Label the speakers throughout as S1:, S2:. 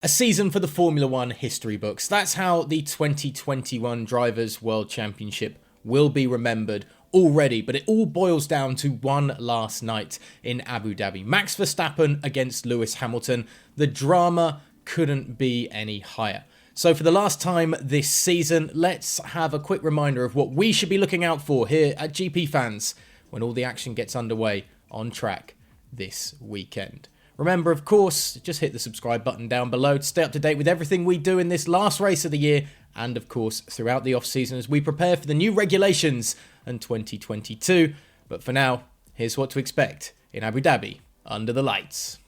S1: A season for the Formula One history books. That's how the 2021 Drivers' World Championship will be remembered already, but it all boils down to one last night in Abu Dhabi. Max Verstappen against Lewis Hamilton. The drama couldn't be any higher. So for the last time this season, let's have a quick reminder of what we should be looking out for here at GPFans when all the action gets underway on track this weekend. Remember, of course, just hit the subscribe button down below to stay up to date with everything we do in this last race of the year and, of course, throughout the off-season as we prepare for the new regulations and 2022. But for now, here's what to expect in Abu Dhabi under the lights.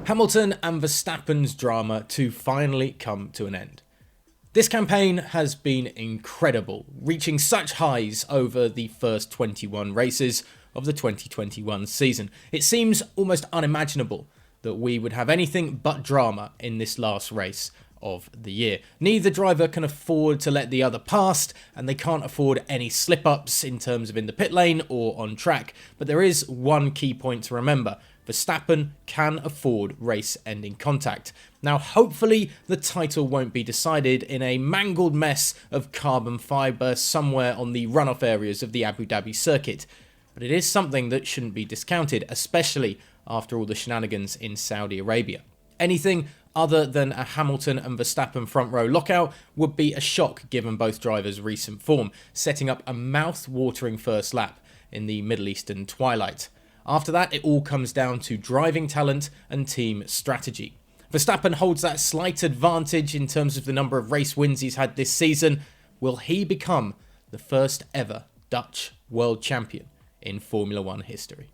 S1: Hamilton and Verstappen's drama to finally come to an end. This campaign has been incredible, reaching such highs over the first 21 races of the 2021 season. It seems almost unimaginable that we would have anything but drama in this last race of the year. Neither driver can afford to let the other past, and they can't afford any slip-ups in terms of in the pit lane or on track. But there is one key point to remember. Verstappen can afford race-ending contact. Now, hopefully, the title won't be decided in a mangled mess of carbon fibre somewhere on the runoff areas of the Abu Dhabi circuit. But it is something that shouldn't be discounted, especially after all the shenanigans in Saudi Arabia. Anything other than a Hamilton and Verstappen front row lockout would be a shock given both drivers' recent form, setting up a mouth-watering first lap in the Middle Eastern twilight. After that, it all comes down to driving talent and team strategy. Verstappen holds that slight advantage in terms of the number of race wins he's had this season. Will he become the first ever Dutch world champion in Formula One history?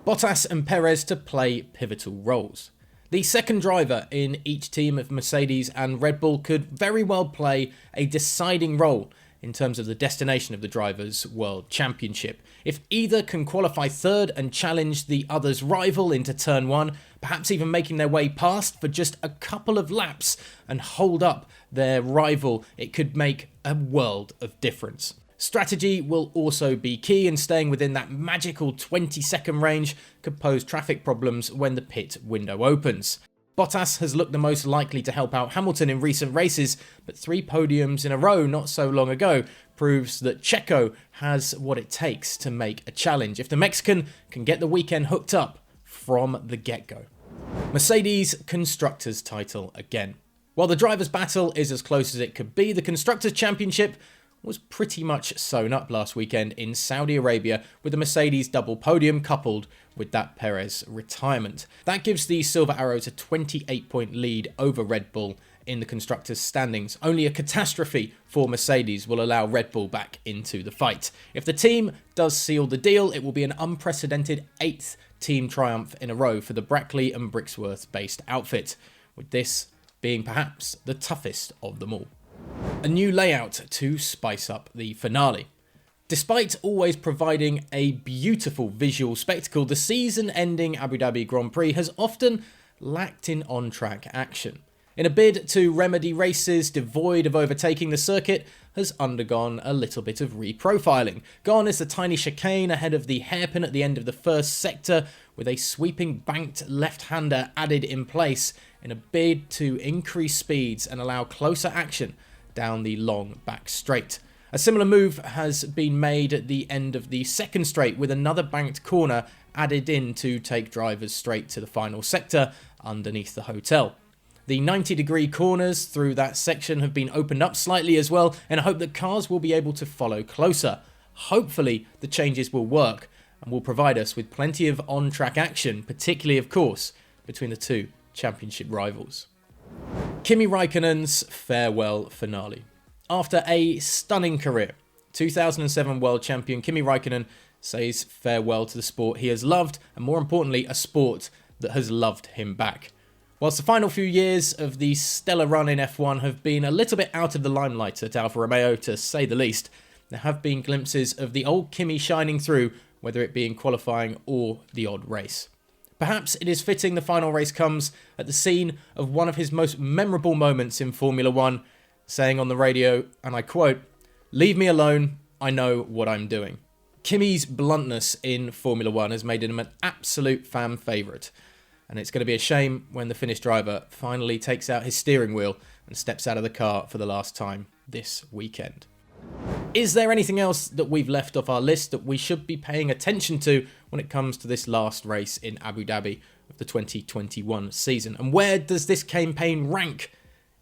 S1: Bottas and Perez to play pivotal roles. The second driver in each team of Mercedes and Red Bull could very well play a deciding role in terms of the destination of the Drivers' World Championship. If either can qualify third and challenge the other's rival into turn one, perhaps even making their way past for just a couple of laps and hold up their rival, it could make a world of difference. Strategy will also be key, and staying within that magical 20-second range could pose traffic problems when the pit window opens. Bottas has looked the most likely to help out Hamilton in recent races, but 3 podiums in a row not so long ago proves that Checo has what it takes to make a challenge if the Mexican can get the weekend hooked up from the get-go. Mercedes Constructors title again. While the drivers' battle is as close as it could be, the Constructors' Championship was pretty much sewn up last weekend in Saudi Arabia with the Mercedes double podium coupled with that Perez retirement. That gives the Silver Arrows a 28-point lead over Red Bull in the Constructors' standings. Only a catastrophe for Mercedes will allow Red Bull back into the fight. If the team does seal the deal, it will be an unprecedented 8th team triumph in a row for the Brackley and Brixworth-based outfit, with this being perhaps the toughest of them all. A new layout to spice up the finale. Despite always providing a beautiful visual spectacle, the season-ending Abu Dhabi Grand Prix has often lacked in on-track action. In a bid to remedy races devoid of overtaking, the circuit has undergone a little bit of reprofiling. Gone is the tiny chicane ahead of the hairpin at the end of the first sector, with a sweeping banked left-hander added in place in a bid to increase speeds and allow closer action down the long back straight. A similar move has been made at the end of the second straight, with another banked corner added in to take drivers straight to the final sector underneath the hotel. The 90-degree corners through that section have been opened up slightly as well, in hope that cars will be able to follow closer. Hopefully the changes will work and will provide us with plenty of on-track action, particularly of course between the two championship rivals. Kimi Raikkonen's farewell finale. After a stunning career, 2007 world champion Kimi Raikkonen says farewell to the sport he has loved, and more importantly, a sport that has loved him back. Whilst the final few years of the stellar run in F1 have been a little bit out of the limelight at Alfa Romeo, to say the least, there have been glimpses of the old Kimi shining through, whether it be in qualifying or the odd race. Perhaps it is fitting the final race comes at the scene of one of his most memorable moments in Formula One, saying on the radio, and I quote, "Leave me alone, I know what I'm doing." Kimi's bluntness in Formula One has made him an absolute fan favourite. and it's going to be a shame when the Finnish driver finally takes out his steering wheel and steps out of the car for the last time this weekend. Is there anything else that we've left off our list that we should be paying attention to when it comes to this last race in Abu Dhabi of the 2021 season? And where does this campaign rank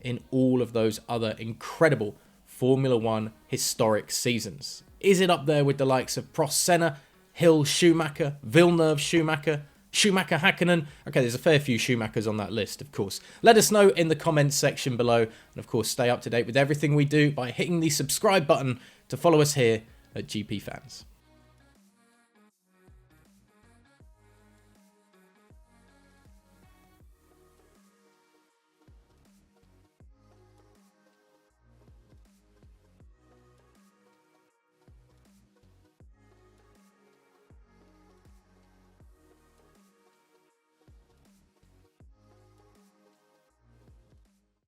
S1: in all of those other incredible Formula One historic seasons? Is it up there with the likes of Prost, Senna, Hill, Schumacher, Villeneuve, Schumacher, Schumacher, Hakkinen? Okay, there's a fair few Schumachers on that list, of course. Let us know in the comments section below. And of course, stay up to date with everything we do by hitting the subscribe button to follow us here at GPFans.